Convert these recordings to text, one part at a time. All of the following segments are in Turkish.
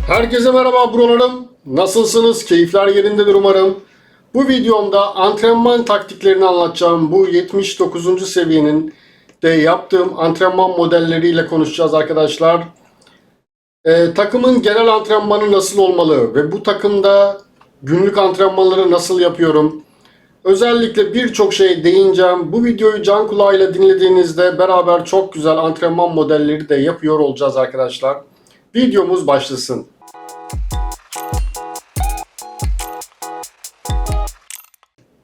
Herkese merhaba brolarım. Nasılsınız? Keyifler yerindedir umarım. Bu videomda antrenman taktiklerini anlatacağım. Bu 79. seviyenin de yaptığım antrenman modelleriyle konuşacağız arkadaşlar. Takımın genel antrenmanı nasıl olmalı ve bu takımda günlük antrenmanları nasıl yapıyorum? Özellikle birçok şeye değineceğim. Bu videoyu can kulağıyla dinlediğinizde beraber çok güzel antrenman modelleri de yapıyor olacağız arkadaşlar. Videomuz başlasın.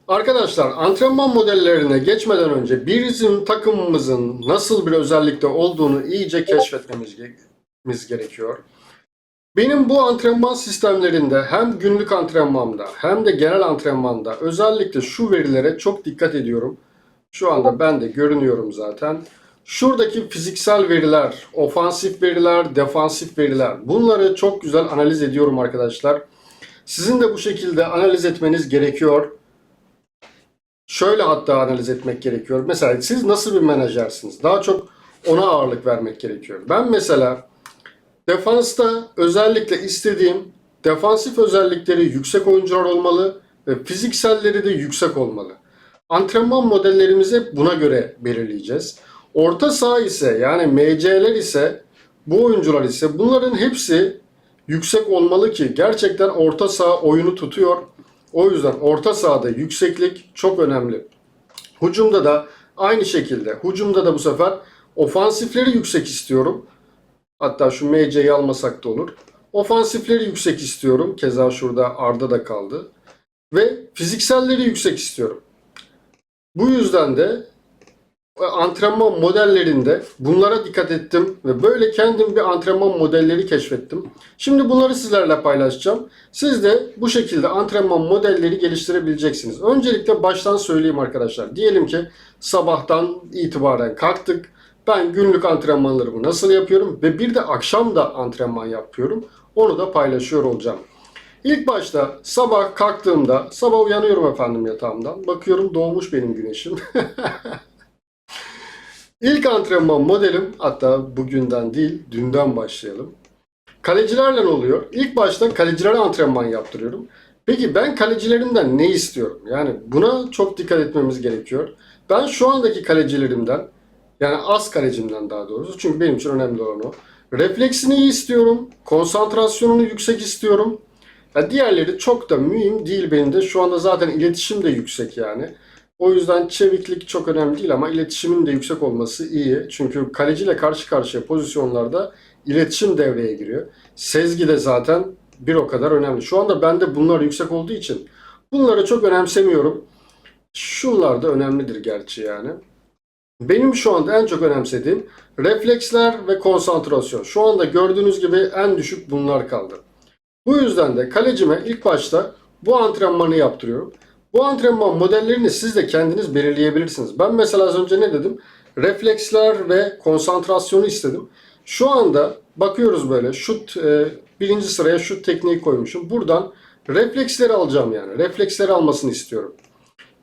Arkadaşlar antrenman modellerine geçmeden önce bizim takımımızın nasıl bir özellikte olduğunu iyice keşfetmemiz gerekiyor. Benim bu antrenman sistemlerinde hem günlük antrenmanda hem de genel antrenmanda özellikle şu verilere çok dikkat ediyorum. Şu anda ben de görünüyorum zaten. Şuradaki fiziksel veriler, ofansif veriler, defansif veriler bunları çok güzel analiz ediyorum arkadaşlar. Sizin de bu şekilde analiz etmeniz gerekiyor. Şöyle hatta analiz etmek gerekiyor. Mesela siz nasıl bir menajersiniz? Daha çok ona ağırlık vermek gerekiyor. Ben mesela defansta özellikle istediğim defansif özellikleri yüksek oyuncular olmalı ve fizikselleri de yüksek olmalı. Antrenman modellerimizi buna göre belirleyeceğiz. Orta saha ise yani MC'ler ise bu oyuncular ise bunların hepsi yüksek olmalı ki gerçekten orta saha oyunu tutuyor. O yüzden orta sahada yükseklik çok önemli. Hücumda da aynı şekilde. Hücumda da bu sefer ofansifleri yüksek istiyorum. Hatta şu MC'yi almasak da olur. Ofansifleri yüksek istiyorum. Keza şurada Arda da kaldı. Ve fizikselleri yüksek istiyorum. Bu yüzden de antrenman modellerinde bunlara dikkat ettim ve böyle kendim bir antrenman modelleri keşfettim. Şimdi bunları sizlerle paylaşacağım. Siz de bu şekilde antrenman modelleri geliştirebileceksiniz. Öncelikle baştan söyleyeyim arkadaşlar. Diyelim ki sabahtan itibaren kalktık. Ben günlük antrenmanlarımı nasıl yapıyorum ve bir de akşam da antrenman yapıyorum. Onu da paylaşıyor olacağım. İlk başta sabah kalktığımda, sabah uyanıyorum efendim yatağımdan. Bakıyorum doğmuş benim güneşim. İlk antrenman modelim, hatta bugünden değil dünden başlayalım. Kalecilerle ne oluyor? İlk başta kalecilere antrenman yaptırıyorum. Peki ben kalecilerimden ne istiyorum? Yani buna çok dikkat etmemiz gerekiyor. Ben şu andaki kalecilerimden, yani az kalecimden daha doğrusu, çünkü benim için önemli olan o. Refleksini iyi istiyorum, konsantrasyonunu yüksek istiyorum. Ya diğerleri çok da mühim değil benim de. Şu anda zaten iletişim de yüksek yani. O yüzden çeviklik çok önemli değil ama iletişimin de yüksek olması iyi. Çünkü kaleciyle karşı karşıya pozisyonlarda iletişim devreye giriyor. Sezgi de zaten bir o kadar önemli. Şu anda bende bunlar yüksek olduğu için bunları çok önemsemiyorum. Şunlar da önemlidir gerçi yani. Benim şu anda en çok önemsediğim refleksler ve konsantrasyon. Şu anda gördüğünüz gibi en düşük bunlar kaldı. Bu yüzden de kalecime ilk başta bu antrenmanı yaptırıyorum. Bu antrenman modellerini siz de kendiniz belirleyebilirsiniz. Ben mesela az önce ne dedim? Refleksler ve konsantrasyonu istedim. Şu anda bakıyoruz böyle şut, birinci sıraya şut tekniği koymuşum. Buradan refleksleri alacağım yani. Refleksleri almasını istiyorum.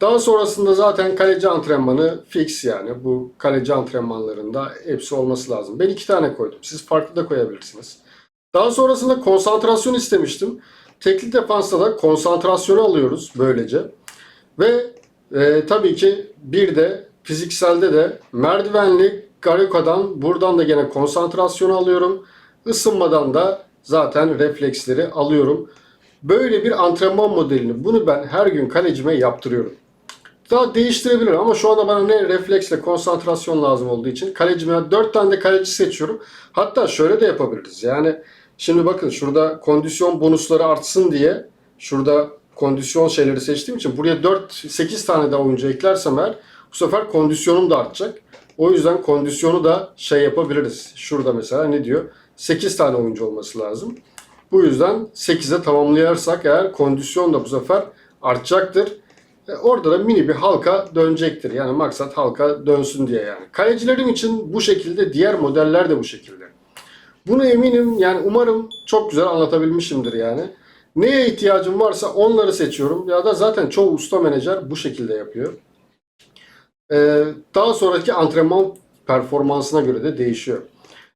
Daha sonrasında zaten kaleci antrenmanı fix yani. Bu kaleci antrenmanlarında hepsi olması lazım. Ben 2 tane koydum. Siz farklı da koyabilirsiniz. Daha sonrasında konsantrasyon istemiştim. Tekli defansta da konsantrasyonu alıyoruz böylece. Ve tabii ki bir de fizikselde de merdivenli Gareka'dan buradan da gene konsantrasyonu alıyorum. Isınmadan da zaten refleksleri alıyorum. Böyle bir antrenman modelini bunu ben her gün kalecime yaptırıyorum. Daha değiştirebilir ama şu anda bana ne refleksle konsantrasyon lazım olduğu için kalecime 4 tane de kaleci seçiyorum. Hatta şöyle de yapabiliriz. Yani şimdi bakın şurada kondisyon bonusları artsın diye şurada kondisyon şeyleri seçtiğim için buraya 4-8 tane daha oyuncu eklersem eğer bu sefer kondisyonum da artacak. O yüzden kondisyonu da şey yapabiliriz. Şurada mesela ne diyor? 8 tane oyuncu olması lazım. Bu yüzden 8'e tamamlayarsak eğer kondisyon da bu sefer artacaktır. Orada da mini bir halka dönecektir. Yani maksat halka dönsün diye yani. Kalecilerim için bu şekilde, diğer modeller de bu şekilde. Bunu eminim yani umarım çok güzel anlatabilmişimdir yani. Neye ihtiyacım varsa onları seçiyorum. Ya da zaten çoğu usta menajer bu şekilde yapıyor. Daha sonraki antrenman performansına göre de değişiyor.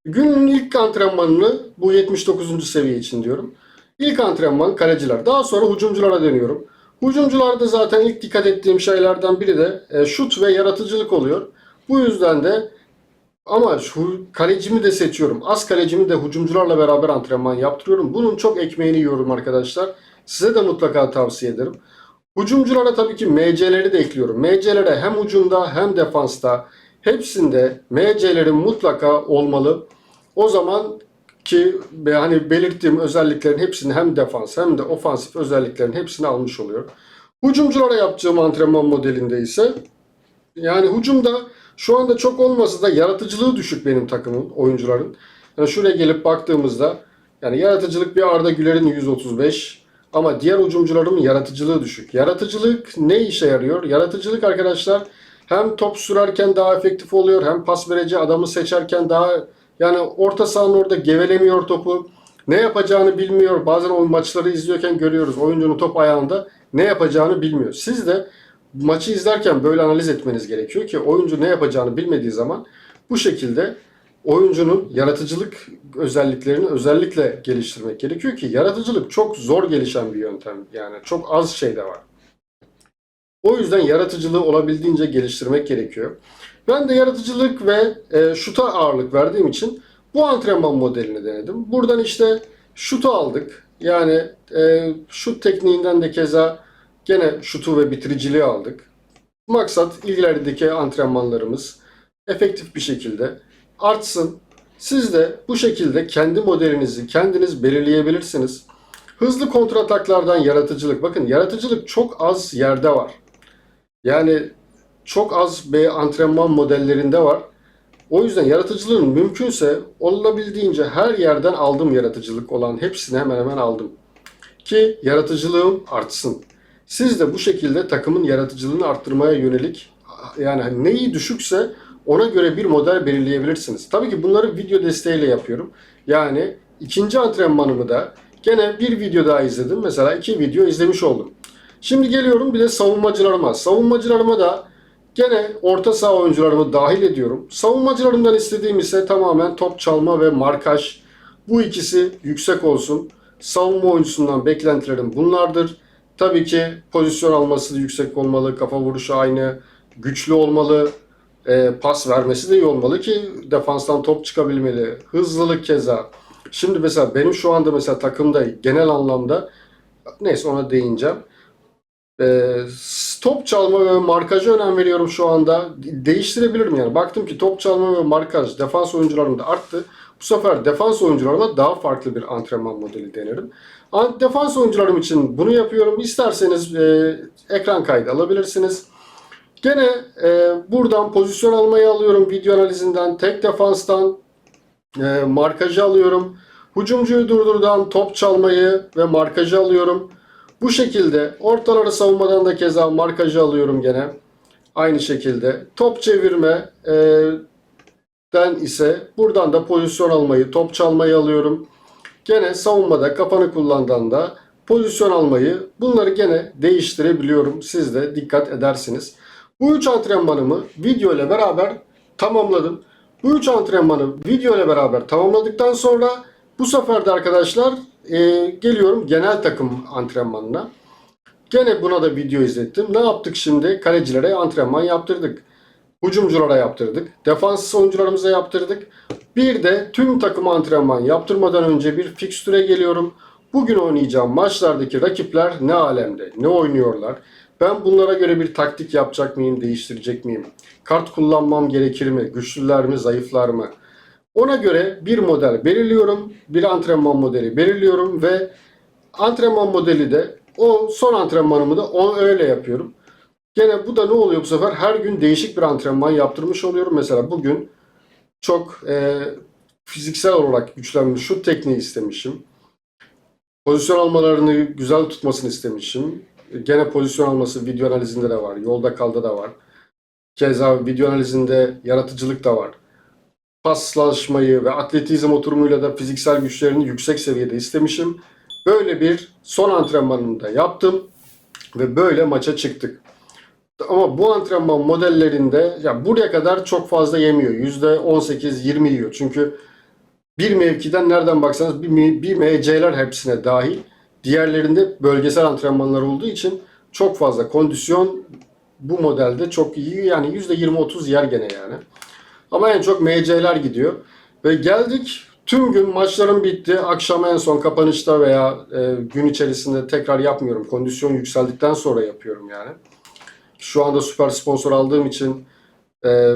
Günün ilk antrenmanını, bu 79. seviye için diyorum. İlk antrenman kaleciler. Daha sonra hücumculara dönüyorum. Hücumcularda zaten ilk dikkat ettiğim şeylerden biri de şut ve yaratıcılık oluyor. Bu yüzden de ama şu kalecimi de seçiyorum. Az kalecimi de hücumcularla beraber antrenman yaptırıyorum. Bunun çok ekmeğini yiyorum arkadaşlar. Size de mutlaka tavsiye ederim. Hücumculara tabii ki MC'leri de ekliyorum. MC'lere hem hücumda hem defansta hepsinde MC'lerin mutlaka olmalı. O zaman ki hani belirttiğim özelliklerin hepsini hem defans hem de ofansif özelliklerin hepsini almış oluyor. Hücumculara yapacağım antrenman modelinde ise yani hücumda şu anda çok olmasa da yaratıcılığı düşük benim takımın, oyuncuların. Yani şuraya gelip baktığımızda yani yaratıcılık bir Arda Güler'in 135 ama diğer hücumcuların yaratıcılığı düşük. Yaratıcılık ne işe yarıyor? Yaratıcılık arkadaşlar hem top sürerken daha efektif oluyor hem pas verici adamı seçerken daha yani orta sahanın orada gevelemiyor topu. Ne yapacağını bilmiyor. Bazen o maçları izliyorken görüyoruz. Oyuncunun top ayağında ne yapacağını bilmiyor. Siz de maçı izlerken böyle analiz etmeniz gerekiyor ki oyuncu ne yapacağını bilmediği zaman bu şekilde oyuncunun yaratıcılık özelliklerini özellikle geliştirmek gerekiyor ki yaratıcılık çok zor gelişen bir yöntem. Yani çok az şey de var. O yüzden yaratıcılığı olabildiğince geliştirmek gerekiyor. Ben de yaratıcılık ve şuta ağırlık verdiğim için bu antrenman modelini denedim. Buradan işte şutu aldık. Yani şut tekniğinden de keza gene şutu ve bitiriciliği aldık. Maksat ilerideki antrenmanlarımız efektif bir şekilde artsın. Siz de bu şekilde kendi modelinizi kendiniz belirleyebilirsiniz. Hızlı kontrataklardan yaratıcılık. Bakın yaratıcılık çok az yerde var. Yani çok az bir antrenman modellerinde var. O yüzden yaratıcılığın mümkünse olabildiğince her yerden aldım yaratıcılık olan hepsini hemen hemen aldım. Ki yaratıcılığım artsın. Siz de bu şekilde takımın yaratıcılığını arttırmaya yönelik yani neyi düşükse ona göre bir model belirleyebilirsiniz. Tabii ki bunları video desteğiyle yapıyorum. Yani ikinci antrenmanımı da gene bir video daha izledim. Mesela 2 video izlemiş oldum. Şimdi geliyorum bir de savunmacılarıma. Savunmacılarıma da gene orta saha oyuncularımı dahil ediyorum. Savunmacılarımdan istediğim ise tamamen top çalma ve markaj. Bu ikisi yüksek olsun. Savunma oyuncusundan beklentilerim bunlardır. Tabii ki pozisyon alması da yüksek olmalı, kafa vuruşu aynı, güçlü olmalı, pas vermesi de iyi olmalı ki defanstan top çıkabilmeli. Hızlılık keza. Şimdi mesela benim şu anda mesela takımda genel anlamda neyse ona değineceğim. E, Top çalma ve markaja önem veriyorum şu anda. Değiştirebilirim yani. Baktım ki top çalma ve markaj defans oyuncularımda arttı. Bu sefer defans oyuncularıma daha farklı bir antrenman modeli denerim. Defans oyuncularım için bunu yapıyorum. İsterseniz ekran kaydı alabilirsiniz. Gene buradan pozisyon almayı alıyorum video analizinden. Tek defanstan markajı alıyorum. Hücumcuyu durdurdan top çalmayı ve markajı alıyorum. Bu şekilde ortaları savunmadan da keza markajı alıyorum gene. Aynı şekilde top çevirme den ise buradan da pozisyon almayı, top çalmayı alıyorum. Gene savunmada kafanı kullandan da pozisyon almayı bunları gene değiştirebiliyorum. Siz de dikkat edersiniz. Bu 3 antrenmanımı video ile beraber tamamladım. Bu 3 antrenmanı video ile beraber tamamladıktan sonra bu sefer de arkadaşlar geliyorum genel takım antrenmanına. Gene buna da video izlettim. Ne yaptık şimdi? Kalecilere antrenman yaptırdık. Hücumculara yaptırdık. Defans oyuncularımıza yaptırdık. Bir de tüm takım antrenman yaptırmadan önce bir fikstüre geliyorum. Bugün oynayacağım maçlardaki rakipler ne alemde, ne oynuyorlar? Ben bunlara göre bir taktik yapacak mıyım, değiştirecek miyim? Kart kullanmam gerekir mi? Güçlüler mi, zayıflar mı? Ona göre bir model belirliyorum. Bir antrenman modeli belirliyorum ve antrenman modeli de o son antrenmanımı da öyle yapıyorum. Gene bu da ne oluyor bu sefer? Her gün değişik bir antrenman yaptırmış oluyorum. Mesela bugün çok fiziksel olarak güçlenmiş şut tekniği istemişim. Pozisyon almalarını güzel tutmasını istemişim. Gene pozisyon alması video analizinde de var. Yolda kaldı da var. Keza video analizinde yaratıcılık da var. Paslaşmayı ve atletizm oturumuyla da fiziksel güçlerini yüksek seviyede istemişim. Böyle bir son antrenmanını da yaptım ve böyle maça çıktık. Ama bu antrenman modellerinde ya buraya kadar çok fazla yemiyor. %18-20 yiyor. Çünkü Bir mevkiden nereden baksanız bir MC'ler hepsine dahil. Diğerlerinde bölgesel antrenmanlar olduğu için çok fazla kondisyon bu modelde çok iyi. Yani %20-30 yer gene yani. Ama en çok MC'ler gidiyor. Ve geldik tüm gün maçların bitti. Akşam en son kapanışta veya gün içerisinde tekrar yapmıyorum. Kondisyon yükseldikten sonra yapıyorum yani. Şu anda süper sponsor aldığım için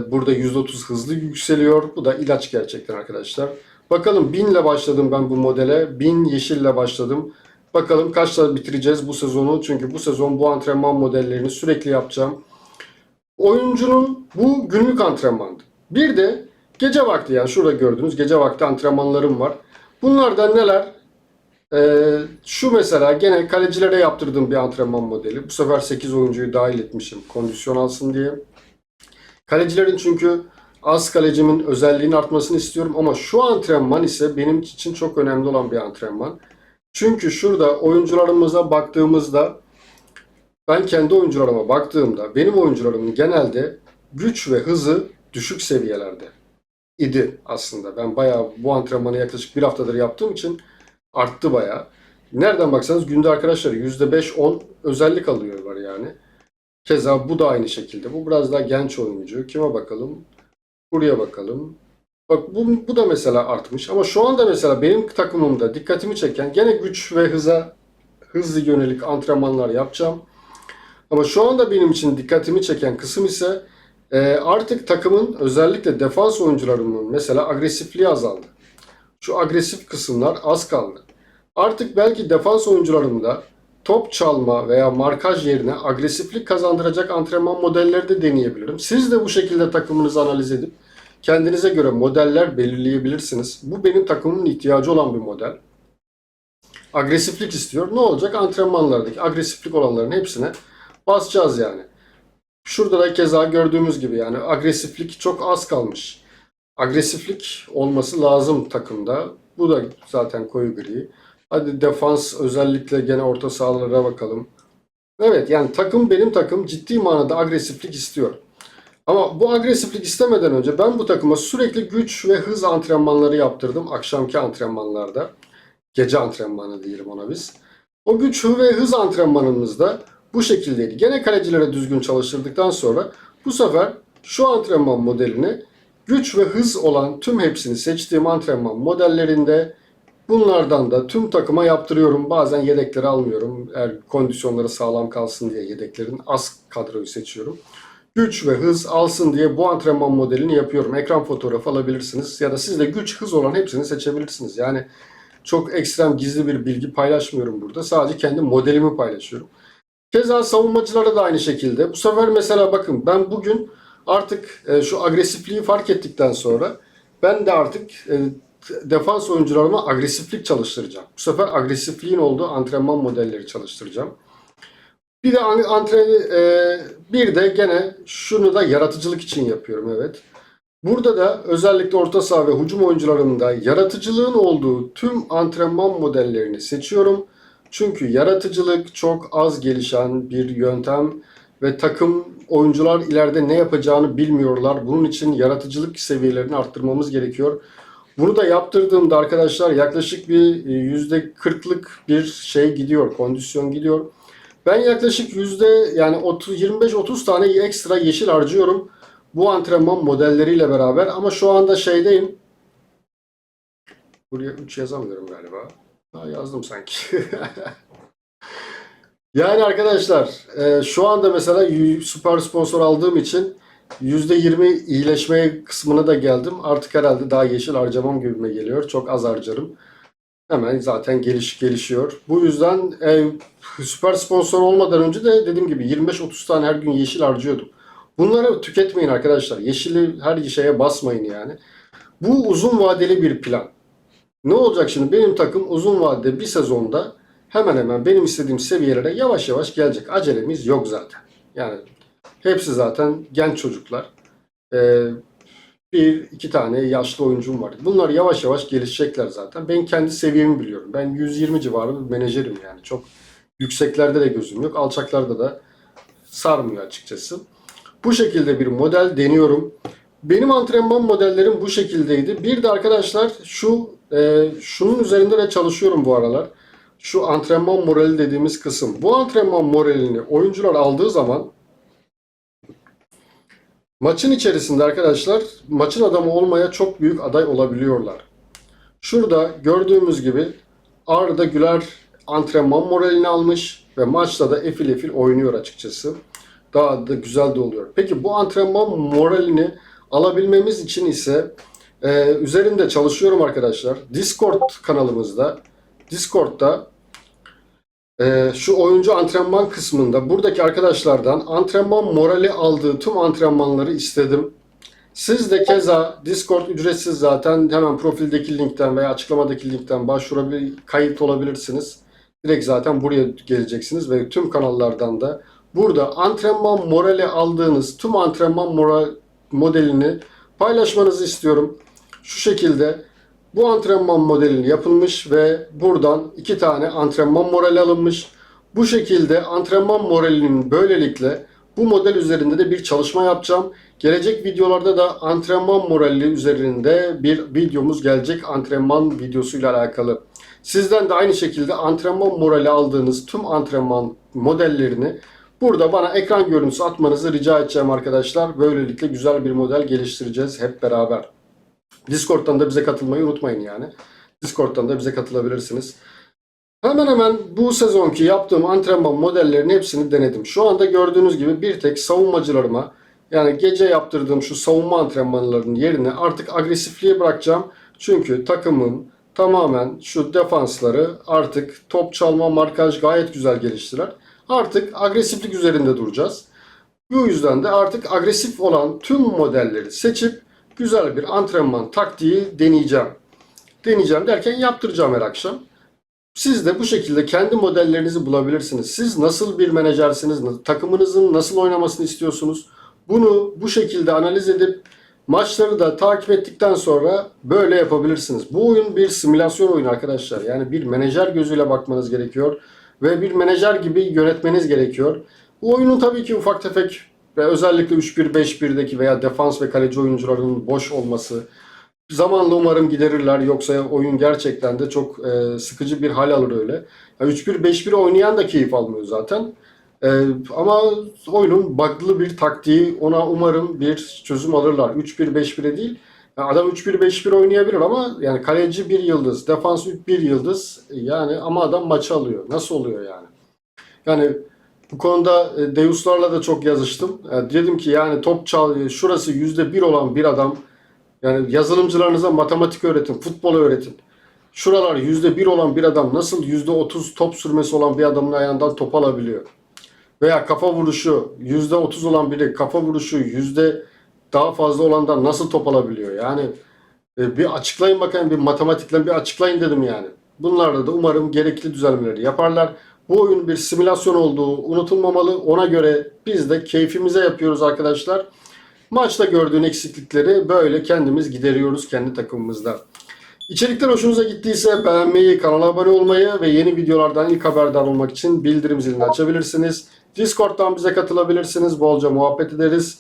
burada %30 hızlı yükseliyor. Bu da ilaç gerçekten arkadaşlar. Bakalım 1000 ile başladım ben bu modele. 1000 yeşille başladım. Bakalım kaçta bitireceğiz bu sezonu. Çünkü bu sezon bu antrenman modellerini sürekli yapacağım. Oyuncunun bu günlük antrenmandı. Bir de gece vakti, yani şurada gördüğünüz gece vakti antrenmanlarım var. Bunlardan neler? Şu mesela gene kalecilere yaptırdığım bir antrenman modeli. Bu sefer 8 oyuncuyu dahil etmişim kondisyon alsın diye. Kalecilerin çünkü az kalecimin özelliğinin artmasını istiyorum ama şu antrenman ise benim için çok önemli olan bir antrenman. Çünkü şurada oyuncularımıza baktığımızda, ben kendi oyuncularıma baktığımda benim oyuncularımın genelde güç ve hızı düşük seviyelerde idi aslında. Ben bayağı bu antrenmanı yaklaşık bir haftadır yaptığım için arttı bayağı. Nereden baksanız günde arkadaşlar %5-10 özellik alıyorlar yani. Keza bu da aynı şekilde. Bu biraz daha genç oyuncu. Kime bakalım? Buraya bakalım. Bak bu da mesela artmış. Ama şu anda mesela benim takımımda dikkatimi çeken gene güç ve hızlı yönelik antrenmanlar yapacağım. Ama şu anda benim için dikkatimi çeken kısım ise artık takımın özellikle defans oyuncularının mesela agresifliği azaldı. Şu agresif kısımlar az kaldı. Artık belki defans oyuncularımda top çalma veya markaj yerine agresiflik kazandıracak antrenman modelleri de deneyebilirim. Siz de bu şekilde takımınızı analiz edip kendinize göre modeller belirleyebilirsiniz. Bu benim takımımın ihtiyacı olan bir model. Agresiflik istiyor. Ne olacak? Antrenmanlardaki agresiflik olanların hepsine basacağız yani. Şurada da keza gördüğümüz gibi yani agresiflik çok az kalmış. Agresiflik olması lazım takımda. Bu da zaten koyu gri. Hadi defans, özellikle gene orta sahalara bakalım. Evet, yani benim takım ciddi manada agresiflik istiyor. Ama bu agresiflik istemeden önce ben bu takıma sürekli güç ve hız antrenmanları yaptırdım akşamki antrenmanlarda. Gece antrenmanı diyelim ona biz. O güç ve hız antrenmanımızda bu şekildeydi. Gene kalecilere düzgün çalıştırdıktan sonra bu sefer şu antrenman modelini güç ve hız olan tüm hepsini seçtiğim antrenman modellerinde bunlardan da tüm takıma yaptırıyorum. Bazen yedekleri almıyorum. Eğer kondisyonları sağlam kalsın diye yedeklerin az kadroyu seçiyorum. Güç ve hız alsın diye bu antrenman modelini yapıyorum. Ekran fotoğrafı alabilirsiniz ya da siz de güç, hız olan hepsini seçebilirsiniz. Yani çok ekstrem gizli bir bilgi paylaşmıyorum burada. Sadece kendi modelimi paylaşıyorum. Keza savunmacılara da aynı şekilde. Bu sefer mesela bakın ben bugün artık şu agresifliği fark ettikten sonra ben de artık defans oyuncularıma agresiflik çalıştıracağım. Bu sefer agresifliğin olduğu antrenman modelleri çalıştıracağım. Bir de bir de gene şunu da yaratıcılık için yapıyorum, evet. Burada da özellikle orta saha ve hücum oyuncularında yaratıcılığın olduğu tüm antrenman modellerini seçiyorum. Çünkü yaratıcılık çok az gelişen bir yöntem ve takım oyuncular ileride ne yapacağını bilmiyorlar. Bunun için yaratıcılık seviyelerini arttırmamız gerekiyor. Bunu da yaptırdığımda arkadaşlar yaklaşık bir %40'lık bir şey gidiyor, kondisyon gidiyor. Ben yaklaşık yani 25-30 tane ekstra yeşil harcıyorum bu antrenman modelleriyle beraber. Ama şu anda şeydeyim. Buraya 3 yazamıyorum galiba. Yazdım sanki. Yani arkadaşlar şu anda mesela süper sponsor aldığım için %20 iyileşme kısmına da geldim. Artık herhalde daha yeşil harcamam gibime geliyor. Çok az harcarım. Hemen zaten gelişiyor. Bu yüzden süper sponsor olmadan önce de dediğim gibi 25-30 tane her gün yeşil harcıyordum. Bunları tüketmeyin arkadaşlar. Yeşili her şeye basmayın yani. Bu uzun vadeli bir plan. Ne olacak şimdi? Benim takım uzun vadede bir sezonda hemen hemen benim istediğim seviyelere yavaş yavaş gelecek. Acelemiz yok zaten. Yani hepsi zaten genç çocuklar. Bir iki tane yaşlı oyuncum var. Bunlar yavaş yavaş gelişecekler zaten. Ben kendi seviyemi biliyorum. Ben 120 civarı bir menajerim yani. Çok yükseklerde de gözüm yok. Alçaklarda da sarmıyor açıkçası. Bu şekilde bir model deniyorum. Benim antrenman modellerim bu şekildeydi. Bir de arkadaşlar şunun üzerinde de çalışıyorum bu aralar. Şu antrenman morali dediğimiz kısım. Bu antrenman moralini oyuncular aldığı zaman maçın içerisinde arkadaşlar maçın adamı olmaya çok büyük aday olabiliyorlar. Şurada gördüğümüz gibi Arda Güler antrenman moralini almış ve maçta da efil efil oynuyor açıkçası. Daha da güzel de oluyor. Peki bu antrenman moralini alabilmemiz için ise üzerinde çalışıyorum arkadaşlar. Discord'da şu oyuncu antrenman kısmında buradaki arkadaşlardan antrenman morali aldığı tüm antrenmanları istedim. Siz de keza Discord ücretsiz zaten, hemen profildeki linkten veya açıklamadaki linkten başvurabilir, kayıt olabilirsiniz. Direkt zaten buraya geleceksiniz ve tüm kanallardan da burada antrenman morali aldığınız tüm antrenman modelini paylaşmanızı istiyorum. Şu şekilde bu antrenman modelini yapılmış ve buradan 2 tane antrenman morali alınmış. Bu şekilde antrenman moralinin böylelikle bu model üzerinde de bir çalışma yapacağım. Gelecek videolarda da antrenman morali üzerinde bir videomuz gelecek, antrenman videosuyla alakalı. Sizden de aynı şekilde antrenman morali aldığınız tüm antrenman modellerini burada bana ekran görüntüsü atmanızı rica edeceğim arkadaşlar. Böylelikle güzel bir model geliştireceğiz hep beraber. Discord'dan da bize katılmayı unutmayın yani. Discord'dan da bize katılabilirsiniz. Hemen hemen bu sezonki yaptığım antrenman modellerinin hepsini denedim. Şu anda gördüğünüz gibi bir tek savunmacılarıma, yani gece yaptırdığım şu savunma antrenmanlarının yerine artık agresifliğe bırakacağım. Çünkü takımım tamamen şu defansları artık top çalma, markaj gayet güzel geliştiler. Artık agresiflik üzerinde duracağız. Bu yüzden de artık agresif olan tüm modelleri seçip güzel bir antrenman taktiği deneyeceğim. Deneyeceğim derken yaptıracağım her akşam. Siz de bu şekilde kendi modellerinizi bulabilirsiniz. Siz nasıl bir menajersiniz? Takımınızın nasıl oynamasını istiyorsunuz? Bunu bu şekilde analiz edip maçları da takip ettikten sonra böyle yapabilirsiniz. Bu oyun bir simülasyon oyunu arkadaşlar. Yani bir menajer gözüyle bakmanız gerekiyor ve bir menajer gibi yönetmeniz gerekiyor. Bu oyunun tabii ki ufak tefek ve özellikle 3-1-5-1'deki veya defans ve kaleci oyuncularının boş olması, zamanla umarım giderirler, yoksa oyun gerçekten de çok sıkıcı bir hal alır öyle. Yani 3-1-5-1 oynayan da keyif almıyor zaten. Ama oyunun bug'lı bir taktiği, ona umarım bir çözüm alırlar. 3-1-5-1'e değil. Yani adam 3-1-5-1 oynayabilir ama yani kaleci bir yıldız, defans bir yıldız, yani ama adam maçı alıyor. Nasıl oluyor yani? Yani bu konuda Deus'larla da çok yazıştım. Dedim ki yani top çal, şurası %1 olan bir adam, yani yazılımcılarınıza matematik öğretin, futbol öğretin. Şuralar %1 olan bir adam nasıl %30 top sürmesi olan bir adamın ayağından top alabiliyor? Veya kafa vuruşu %30 olan biri kafa vuruşu daha fazla olandan nasıl top alabiliyor? Yani bir açıklayın bakayım, bir matematikle bir açıklayın dedim yani. Bunlarda da umarım gerekli düzenlemeleri yaparlar. Bu oyun bir simülasyon olduğu unutulmamalı. Ona göre biz de keyfimize yapıyoruz arkadaşlar. Maçta gördüğün eksiklikleri böyle kendimiz gideriyoruz kendi takımımızda. İçerikler hoşunuza gittiyse beğenmeyi, kanala abone olmayı ve yeni videolardan ilk haberdar olmak için bildirim zilini açabilirsiniz. Discord'dan bize katılabilirsiniz. Bolca muhabbet ederiz.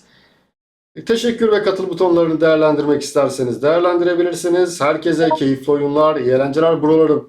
Teşekkür ve katıl butonlarını değerlendirmek isterseniz değerlendirebilirsiniz. Herkese keyifli oyunlar, iyi eğlenceler brolarım.